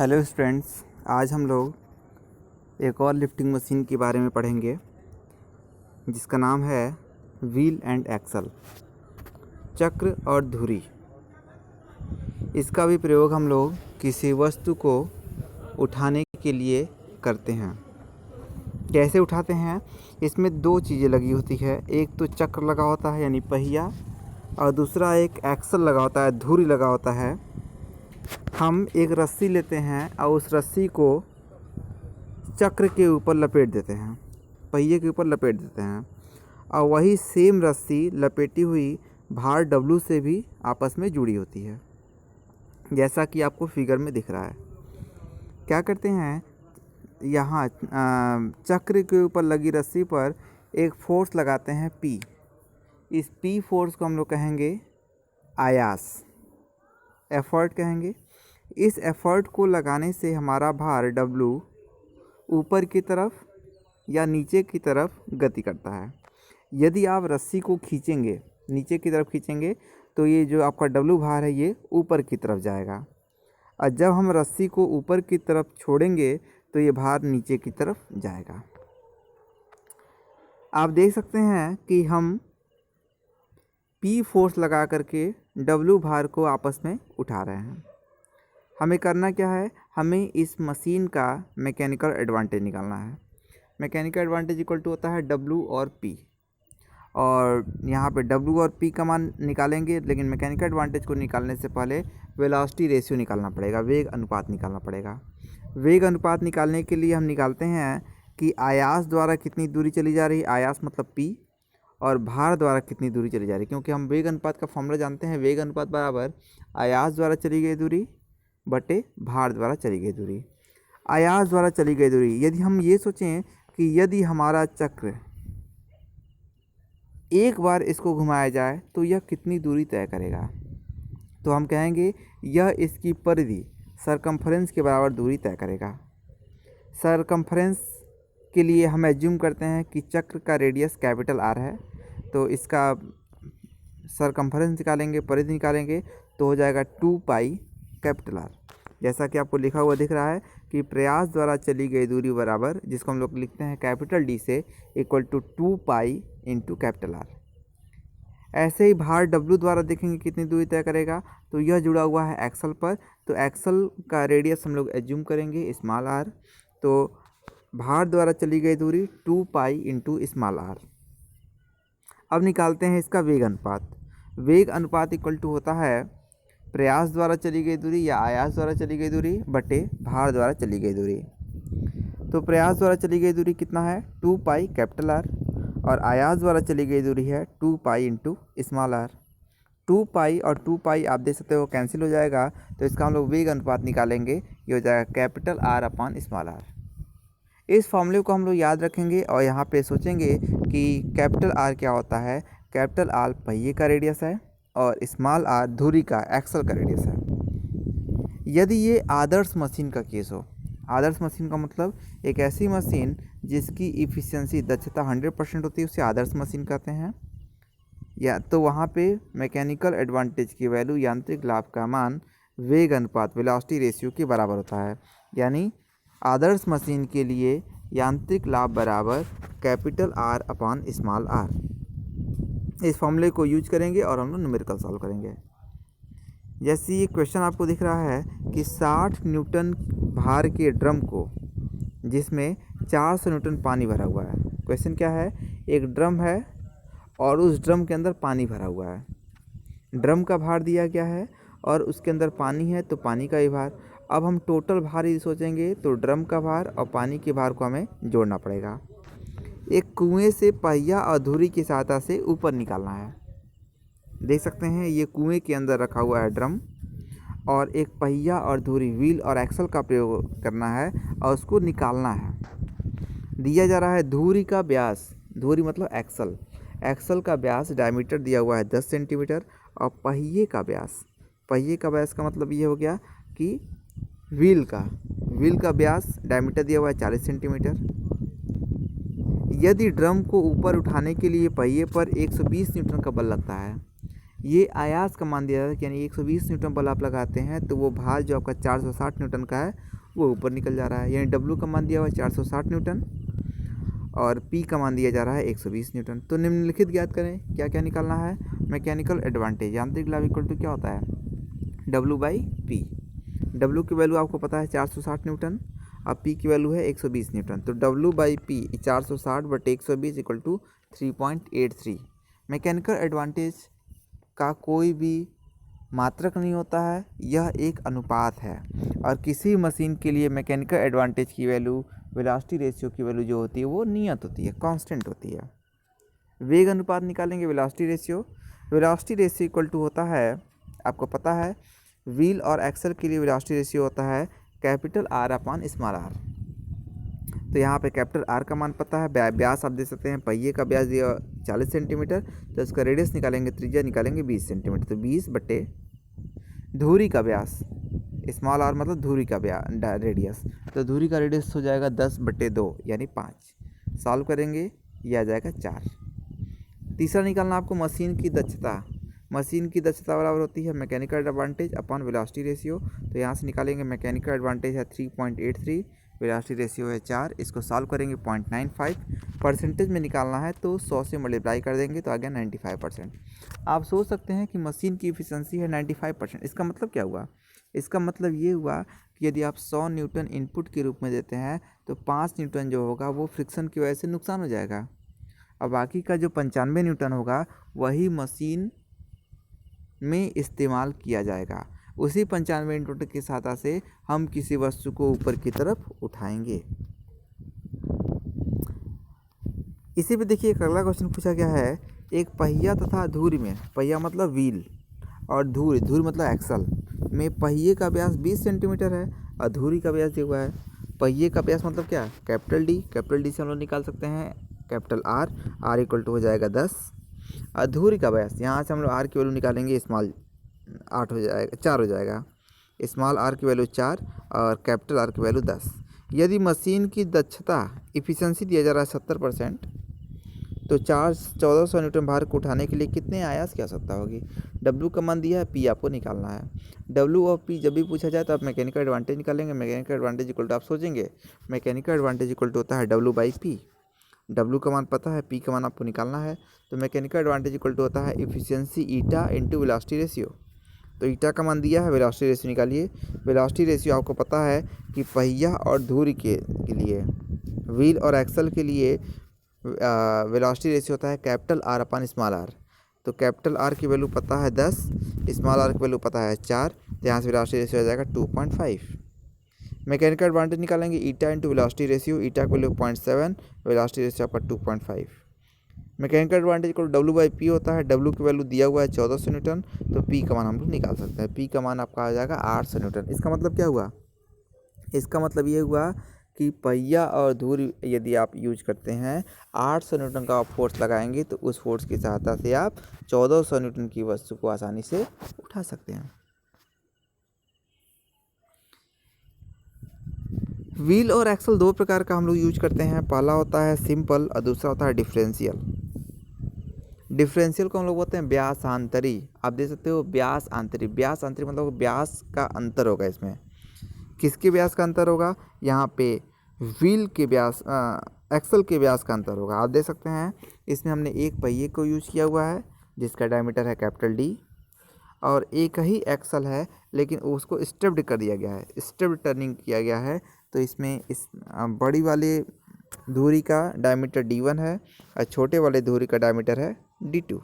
Hello students, आज हम लोग एक और लिफ्टिंग मशीन के बारे में पढ़ेंगे जिसका नाम है व्हील एंड एक्सल, चक्र और धुरी। इसका भी प्रयोग हम लोग किसी वस्तु को उठाने के लिए करते हैं। कैसे उठाते हैं? इसमें दो चीज़ें लगी होती है, एक तो चक्र लगा होता है यानी पहिया, और दूसरा एक एक्सल लगा होता है, धुरी लगा होता है। हम एक रस्सी लेते हैं और उस रस्सी को चक्र के ऊपर लपेट देते हैं, पहिए के ऊपर लपेट देते हैं, और वही सेम रस्सी लपेटी हुई भार डब्लू से भी आपस में जुड़ी होती है, जैसा कि आपको फिगर में दिख रहा है। क्या करते हैं, यहाँ चक्र के ऊपर लगी रस्सी पर एक फोर्स लगाते हैं P। इस P फोर्स को हम लोग कहेंगे आयास, एफर्ट कहेंगे। इस एफर्ट को लगाने से हमारा भार W ऊपर की तरफ या नीचे की तरफ गति करता है। यदि आप रस्सी को खींचेंगे, नीचे की तरफ खींचेंगे, तो ये जो आपका W भार है ये ऊपर की तरफ जाएगा, और जब हम रस्सी को ऊपर की तरफ छोड़ेंगे तो ये भार नीचे की तरफ जाएगा। आप देख सकते हैं कि हम P फोर्स लगा करके W भार को आपस में उठा रहे हैं। हमें करना क्या है, हमें इस मशीन का मैकेनिकल एडवांटेज निकालना है। मैकेनिकल एडवांटेज इक्वल टू होता है W और P, और यहाँ पे W और P का मान निकालेंगे, लेकिन मैकेनिकल एडवांटेज को निकालने से पहले वेलोसिटी रेशियो निकालना पड़ेगा, वेग अनुपात निकालना पड़ेगा। वेग अनुपात निकालने के लिए हम निकालते हैं कि आयास द्वारा कितनी दूरी चली जा रही है, आयास मतलब P, और भार द्वारा कितनी दूरी चली जा रही है। क्योंकि हम वेग अनुपात का फॉर्मूला जानते हैं, वेग अनुपात बराबर आयास द्वारा चली गई दूरी बटे भार द्वारा चली गई दूरी। आयास द्वारा चली गई दूरी, यदि हम ये सोचें कि यदि हमारा चक्र एक बार इसको घुमाया जाए तो यह कितनी दूरी तय करेगा, तो हम कहेंगे यह इसकी परिधि सरकमफ्रेंस के बराबर दूरी तय करेगा। सरकमफ्रेंस के लिए हम एज्यूम करते हैं कि चक्र का रेडियस कैपिटल R है, तो इसका सरकमफ्रेंस निकालेंगे, परिधि निकालेंगे, तो हो जाएगा 2 पाई कैपिटल R। जैसा कि आपको लिखा हुआ दिख रहा है कि प्रयास द्वारा चली गई दूरी बराबर, जिसको हम लोग लिखते हैं कैपिटल D से, equal to 2 pi into capital R। ऐसे ही भार W द्वारा देखेंगे कितनी दूरी तय करेगा, तो यह जुड़ा हुआ है एक्सल पर, तो एक्सल का रेडियस हम लोग एज्यूम करेंगे स्मॉल r, तो भार द्वारा चली गई दूरी 2 पाई इंटू स्मॉल r। अब निकालते हैं इसका वेग अनुपात। वेग अनुपात इक्वल टू होता है प्रयास द्वारा चली गई दूरी या आयास द्वारा चली गई दूरी बटे भार द्वारा चली गई दूरी। तो प्रयास द्वारा चली गई दूरी कितना है, 2 पाई कैपिटल R, और आयास द्वारा चली गई दूरी है 2 पाई इंटू स्मॉल r। 2 पाई और 2 पाई आप देख सकते हो कैंसिल हो जाएगा, तो इसका हम लोग वेग अनुपात निकालेंगे, ये हो जाएगा capital R upon small r। इस फॉर्मूले को हम लोग याद रखेंगे और यहाँ पे सोचेंगे कि कैपिटल R क्या होता है। कैपिटल R पहिए का रेडियस है और स्मॉल r धुरी का, एक्सल का रेडियस है। यदि ये आदर्श मशीन का केस हो, आदर्श मशीन का मतलब एक ऐसी मशीन जिसकी इफ़िशियंसी, दक्षता 100% होती है, उसे आदर्श मशीन कहते हैं। या तो वहाँ पे मैकेनिकल एडवांटेज की वैल्यू, यांत्रिक लाभ का मान वेग अनुपात, वेलोसिटी रेशियो के बराबर होता है। यानी आदर्श मशीन के लिए यांत्रिक लाभ बराबर capital R upon small r। इस फॉर्मूले को यूज करेंगे और हम लोग न्यूमेरिकल सॉल्व करेंगे। जैसे ये क्वेश्चन आपको दिख रहा है कि 60 न्यूटन भार के ड्रम को, जिसमें 400 न्यूटन पानी भरा हुआ है। क्वेश्चन क्या है, एक ड्रम है और उस ड्रम के अंदर पानी भरा हुआ है। ड्रम का भार दिया गया है और उसके अंदर पानी है, तो पानी का ही भार। अब हम टोटल भार ही सोचेंगे, तो ड्रम का भार और पानी के भार को हमें जोड़ना पड़ेगा। एक कुएं से पहिया और धुरी की सहायता से ऊपर निकालना है। देख सकते हैं ये कुएं के अंदर रखा हुआ है ड्रम, और एक पहिया और धुरी, व्हील और एक्सल का प्रयोग करना है और उसको निकालना है। दिया जा रहा है धुरी का व्यास, धुरी मतलब एक्सल, एक्सल का व्यास डायमीटर दिया हुआ है 10 सेंटीमीटर, और पहिए का व्यास, पहिए का व्यास का मतलब ये हो गया कि व्हील का व्यास डायमीटर दिया हुआ है 40 सेंटीमीटर। यदि ड्रम को ऊपर उठाने के लिए पहिए पर 120 न्यूटन का बल लगता है, ये आयास का मान दिया जाता है, यानी 120 न्यूटन बल आप लगाते हैं तो वो भार जो आपका 460 न्यूटन का है वो ऊपर निकल जा रहा है। यानी डब्ल्यू का मान दिया हुआ है 460 न्यूटन और पी का मान दिया जा रहा है 120 न्यूटन। तो निम्नलिखित ज्ञात करें, क्या क्या निकालना है। मैकेनिकल एडवांटेज, यांत्रिक लाभ इक्वल टू क्या होता है, डब्ल्यू बाई पी। डब्ल्यू की वैल्यू आपको पता है 460 न्यूटन, अब पी की वैल्यू है 120 न्यूटन। तो डब्ल्यू बाई पी 460 बटे 120 इक्वल टू 3.83। मैकेनिकल एडवांटेज का कोई भी मात्रक नहीं होता है, यह एक अनुपात है। और किसी मशीन के लिए मैकेनिकल एडवांटेज की वैल्यू, वेलोसिटी रेशियो की वैल्यू जो होती है वो नियत होती है, कांस्टेंट होती है। वेग अनुपात निकालेंगे velocity ratio. Velocity ratio equal to होता है, आपको पता है व्हील और एक्सल के लिए वेलोसिटी रेशियो होता है capital R upon small R. तो यहाँ पे कैपिटल आर का मान पता है, व्यास आप दे सकते हैं, पहिए का व्यास दिया 40 सेंटीमीटर, तो इसका रेडियस निकालेंगे, त्रिज्या निकालेंगे 20 सेंटीमीटर। तो 20 बटे धुरी का व्यास, स्मॉल आर मतलब धुरी का रेडियस, तो धुरी का रेडियस हो जाएगा 10/2 यानी 5। सॉल्व करेंगे ये आ जाएगा 4। तीसरा निकालना आपको मशीन की दक्षता। मशीन की दक्षता बराबर होती है mechanical advantage upon velocity ratio. तो यहाँ से निकालेंगे, मैकेनिकल एडवांटेज है 3.83, वेलोसिटी रेशियो है 4, इसको सॉल्व करेंगे 0.95। परसेंटेज में निकालना है तो 100 से मल्टीप्लाई कर देंगे तो आ गया 95%। आप सोच सकते हैं कि मशीन की इफिशिएंसी है 95%, इसका मतलब क्या हुआ। इसका मतलब ये हुआ कि यदि आप 100 न्यूटन इनपुट के रूप में देते हैं तो 5 न्यूटन जो होगा वो फ्रिक्शन की वजह से नुकसान हो जाएगा, और बाकी का जो 95 न्यूटन होगा वही मशीन में इस्तेमाल किया जाएगा। उसी 95 न्यूटन की सहायता से हम किसी वस्तु को ऊपर की तरफ उठाएंगे। इसी पे देखिए एक अगला क्वेश्चन पूछा गया है, एक पहिया तथा धुरी में, पहिया मतलब व्हील और धुरी, धुरी मतलब एक्सल में पहिए का व्यास 20 सेंटीमीटर है और धुरी का व्यास दिया हुआ है। पहिए का व्यास मतलब क्या, कैपिटल डी, कैपिटल डी से हम लोग निकाल सकते हैं capital R, R equal to हो जाएगा 10। और धुरी का व्यास, यहाँ से हम लोग आर की वैल्यू निकालेंगे, स्मॉल 8 हो जाएगा, 4 हो जाएगा, स्मॉल आर की वैल्यू 4 और कैपिटल आर की वैल्यू 10। यदि मशीन की दक्षता इफिशिएंसी दिया जा रहा है 70%, तो 1400 न्यूटन भार को उठाने के लिए कितने आयास की आवश्यकता होगी। डब्ल्यू का मान दिया है, पी आपको निकालना है। डब्ल्यू और पी जब भी पूछा जाए तो आप मैकेनिकल एडवांटेज निकालेंगे। मैकेनिकल एडवांटेज इक्वल टू आप सोचेंगे, मैकेनिकल एडवांटेज इक्वल टू होता है डब्ल्यू बाई पी। डब्ल्यू का मान पता है, पी का मान आपको निकालना है। तो मैकेनिकल एडवांटेज इक्वल टू होता है efficiency eta into velocity ratio. तो ईटा का मान दिया है, वेलोसिटी रेशियो निकालिए। वेलोसिटी रेशियो आपको पता है कि पहिया और धुरी के लिए, व्हील और एक्सल के लिए वेलोसिटी रेशियो होता है capital R upon small R. तो कैपिटल आर की वैल्यू पता है 10, स्मॉल आर की वैल्यू पता है 4, तो यहाँ से वेलोसिटी रेशियो हो जाएगा 2.5। मैकेनिकल एडवांटेज निकालेंगे, ईटा इंटू वेलोसिटी रेशियो, ईटा की वैल्यू 0.7, वेलोसिटी रेशियो आपका 2.5। मैकेनिकल एडवांटेज को डब्ल्यू बाई पी होता है, डब्ल्यू की वैल्यू दिया हुआ है 1400 न्यूटन, तो पी का मान हम लोग निकाल सकते हैं। पी का मान आपका आ जाएगा 800 न्यूटन। इसका मतलब क्या हुआ, इसका मतलब ये हुआ कि पहिया और धुरी यदि आप यूज करते हैं, 800 न्यूटन का आप फोर्स लगाएंगे तो उस फोर्स की सहायता से आप 1400 न्यूटन की वस्तु को आसानी से उठा सकते हैं। व्हील और एक्सल दो प्रकार का हम लोग यूज करते हैं, पहला होता है सिंपल और दूसरा होता है डिफरेंशियल। डिफरेंशियल को हम लोग बोलते हैं व्यास आंतरी। आप देख सकते हो व्यास आंतरी, व्यास आंतरी मतलब व्यास का अंतर होगा इसमें। किसके व्यास का अंतर होगा, यहाँ पे व्हील के व्यास, एक्सल के व्यास का अंतर होगा। आप देख सकते हैं इसमें हमने एक पहिए को यूज किया हुआ है जिसका डायमीटर है कैपिटल डी, और एक ही एक्सल है लेकिन उसको स्टेप्ड कर दिया गया है, स्टेप्ड टर्निंग किया गया है। तो इसमें इस बड़ी वाले धुरी का डायमीटर D1 है और छोटे वाले धुरी का डायमीटर है D2।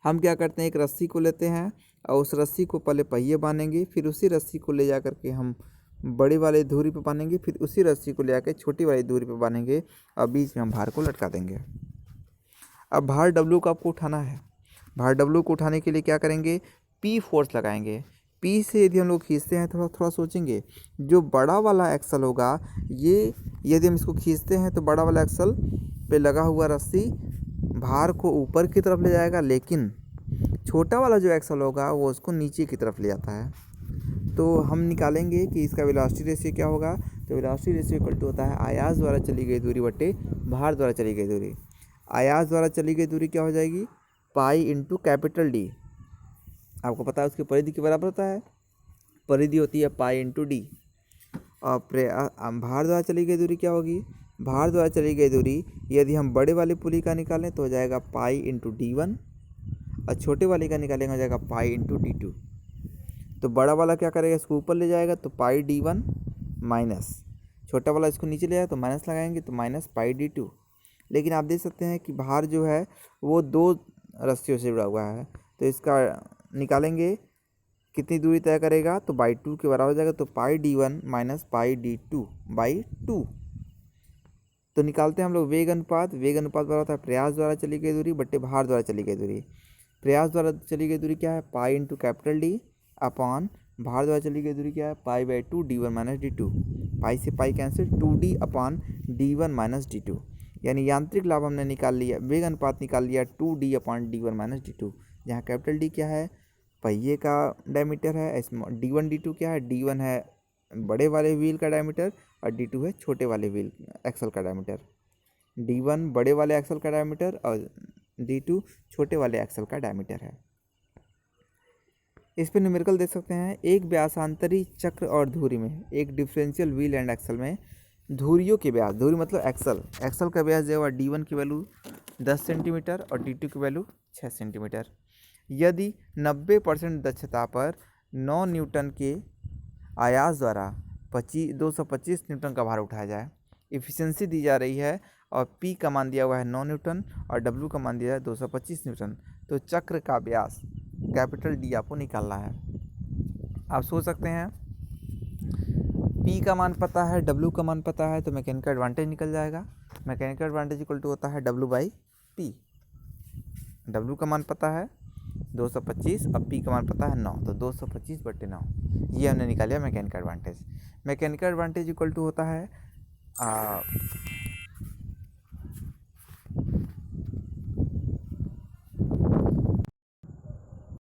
हम क्या करते हैं, एक रस्सी को लेते हैं और उस रस्सी को पहले पहिए बांधेंगे, फिर उसी रस्सी को ले जा कर के हम बड़ी वाली धुरी पे बांधेंगे, फिर उसी रस्सी को ले जाकर छोटी वाली धुरी पे बांधेंगे और बीच में हम भार को लटका देंगे। अब भार डब्ल्यू को आपको उठाना है। भार डब्ल्यू को उठाने के लिए क्या करेंगे, पी फोर्स लगाएंगे। पी से यदि हम लोग खींचते हैं, थोड़ा थोड़ा सोचेंगे, जो बड़ा वाला एक्सल होगा ये यदि हम इसको खींचते हैं तो बड़ा वाला एक्सल पे लगा हुआ रस्सी भार को ऊपर की तरफ ले जाएगा, लेकिन छोटा वाला जो एक्सल होगा वो उसको नीचे की तरफ ले जाता है। तो हम निकालेंगे कि इसका वेलोसिटी रेशियो क्या होगा। तो वेलोसिटी रेशियो इक्वल टू होता है आयास द्वारा चली गई दूरी बटे भार द्वारा चली गई दूरी। आयास द्वारा चली गई दूरी क्या हो जाएगी, पाई इंटू कैपिटल डी। आपको पता है उसकी परिधि के बराबर होता है, परिधि होती है पाई इंटू डी। और भार द्वारा चली गई दूरी क्या होगी, भार द्वारा चली गई दूरी यदि हम बड़े वाली पुली का निकालें तो हो जाएगा पाई इंटू D1, और छोटे वाले का निकालेंगे हो जाएगा पाई इंटू D2। तो बड़ा वाला क्या करेगा, इसको ऊपर ले जाएगा तो पाई D1 माइनस, छोटा वाला इसको नीचे ले जाएगा तो माइनस लगाएंगे तो माइनस पाई D2। लेकिन आप देख सकते हैं कि भार जो है वो 2 रस्सियों से जुड़ा हुआ है, तो इसका निकालेंगे कितनी दूरी तय करेगा, तो बाई 2 के बराबर हो जाएगा, तो पाई D1 minus pi D2 by 2। तो निकालते हैं हम लोग वेग अनुपात। वेग अनुपात बराबर होता है प्रयास द्वारा चली गई दूरी बट्टे भार द्वारा चली गई दूरी। प्रयास द्वारा चली गई दूरी क्या है, पाई इंटू कैपिटल डी अपॉन भार द्वारा चली गई दूरी क्या है, pi by 2 D1 minus D2। पाई से pi cancel, 2D upon D1 minus D2। यानी यांत्रिक लाभ हमने निकाल लिया, वेग अनुपात निकाल लिया 2D upon D1 minus D2, जहाँ कैपिटल डी क्या है, पहिए का डायमीटर है, D1 D2 क्या है, D1 है बड़े वाले व्हील का डायमीटर और D2 है छोटे वाले व्हील एक्सल का डायमीटर। D1 बड़े वाले एक्सल का डायमीटर और D2 छोटे वाले एक्सल का डायमीटर है। इस पर न्यूमेरिकल देख सकते हैं, एक व्यासांतरी चक्र और धुरी में, एक डिफरेंशियल व्हील एंड एक्सल में धुरियों के व्यास, धुरी मतलब एक्सल का व्यास जो है D1 की वैल्यू 10 सेंटीमीटर और D2 की वैल्यू 6 सेंटीमीटर। यदि 90% दक्षता पर 9 न्यूटन के आयास द्वारा 225 न्यूटन का भार उठाया जाए, इफ़िशियंसी दी जा रही है और P का मान दिया हुआ है 9 न्यूटन और W का मान दिया है 225 न्यूटन, तो चक्र का व्यास कैपिटल D आपको निकालना है। आप सोच सकते हैं P का मान पता है, W का मान पता है, तो मैकेनिकल एडवांटेज निकल जाएगा। मैकेनिकल एडवांटेज इक्वल टू होता है W बाई P। W का मान पता है 225, अब P का मान पता है 9, तो 225 बटे 9, ये हमने निकाला mechanical advantage. Mechanical advantage equal to होता है